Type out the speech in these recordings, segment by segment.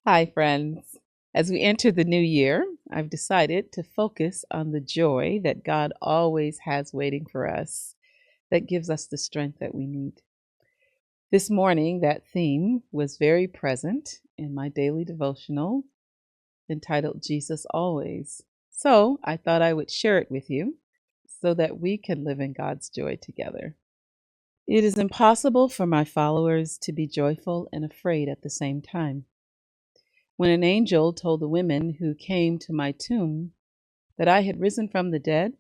Hi, friends. As we enter the new year, I've decided to focus on the joy that God always has waiting for us, that gives us the strength that we need. This morning, that theme was very present in my daily devotional entitled Jesus Always. So I thought I would share it with you so that we can live in God's joy together. It is impossible for my followers to be joyful and afraid at the same time. When an angel told the women who came to my tomb that I had risen from the dead,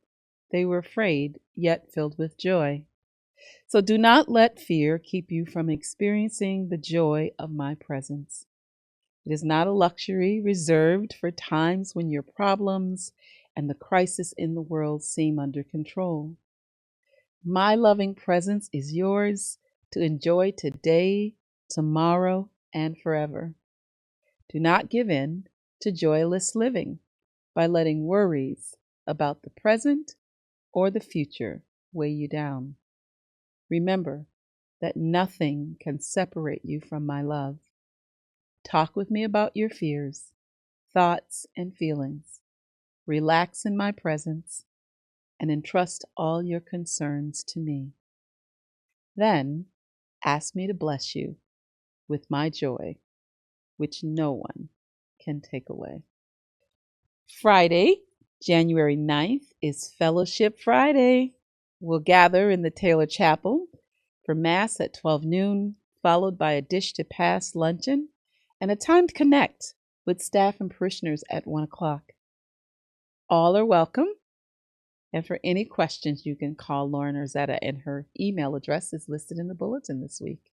they were afraid, yet filled with joy. So do not let fear keep you from experiencing the joy of my presence. It is not a luxury reserved for times when your problems and the crisis in the world seem under control. My loving presence is yours to enjoy today, tomorrow, and forever. Do not give in to joyless living by letting worries about the present or the future weigh you down. Remember that nothing can separate you from my love. Talk with me about your fears, thoughts, and feelings. Relax in my presence and entrust all your concerns to me. Then ask me to bless you with my joy, which no one can take away. Friday, January 9th, is Fellowship Friday. We'll gather in the Taylor Chapel for Mass at 12 noon, followed by a dish to pass luncheon and a time to connect with staff and parishioners at 1 o'clock. All are welcome. And for any questions, you can call Lauren Urzetta, and her email address is listed in the bulletin this week.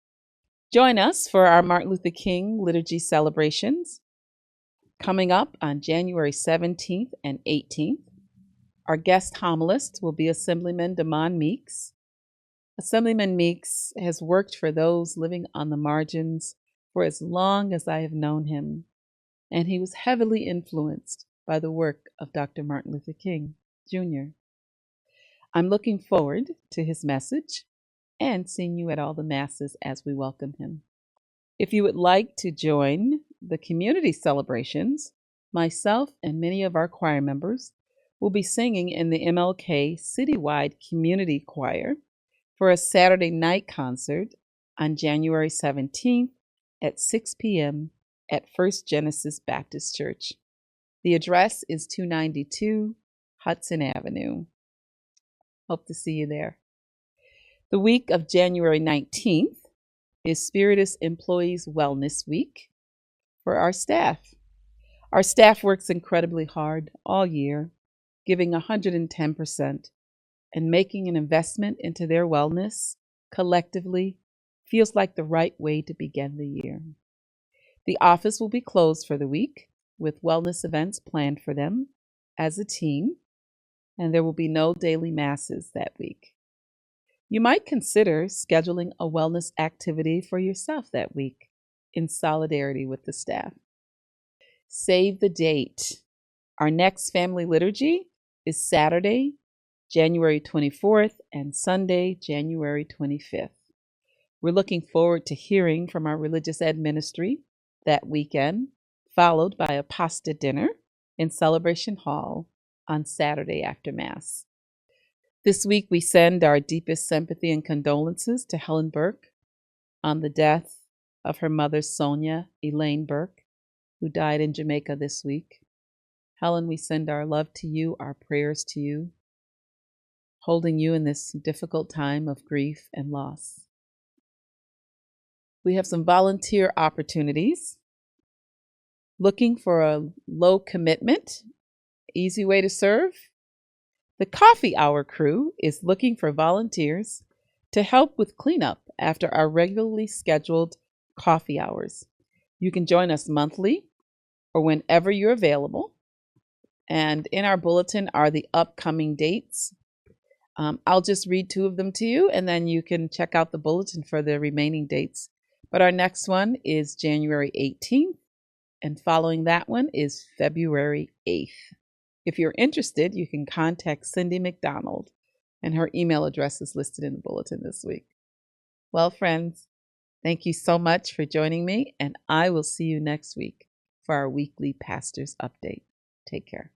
Join us for our Martin Luther King liturgy celebrations coming up on January 17th and 18th. Our guest homilist will be Assemblyman Damon Meeks. Assemblyman Meeks has worked for those living on the margins for as long as I have known him, and he was heavily influenced by the work of Dr. Martin Luther King, Jr. I'm looking forward to his message and seeing you at all the masses as we welcome him. If you would like to join the community celebrations, myself and many of our choir members will be singing in the MLK Citywide Community Choir for a Saturday night concert on January 17th at 6 p.m. at First Genesis Baptist Church. The address is 292 Hudson Avenue. Hope to see you there. The week of January 19th is Spiritus Employees Wellness Week for our staff. Our staff works incredibly hard all year, giving 110%, and making an investment into their wellness collectively feels like the right way to begin the year. The office will be closed for the week with wellness events planned for them as a team, and there will be no daily masses that week. You might consider scheduling a wellness activity for yourself that week in solidarity with the staff. Save the date. Our next family liturgy is Saturday, January 24th, and Sunday, January 25th. We're looking forward to hearing from our religious ed ministry that weekend, followed by a pasta dinner in Celebration Hall on Saturday after Mass. This week, we send our deepest sympathy and condolences to Helen Burke on the death of her mother, Sonia Elaine Burke, who died in Jamaica this week. Helen, we send our love to you, our prayers to you, holding you in this difficult time of grief and loss. We have some volunteer opportunities. Looking for a low commitment, easy way to serve? The Coffee Hour crew is looking for volunteers to help with cleanup after our regularly scheduled coffee hours. You can join us monthly or whenever you're available. And in our bulletin are the upcoming dates. I'll just read two of them to you, and then you can check out the bulletin for the remaining dates. But our next one is January 18th, and following that one is February 8th. If you're interested, you can contact Cindy McDonald, and her email address is listed in the bulletin this week. Well, friends, thank you so much for joining me, and I will see you next week. for our weekly Pastor's Update. Take care.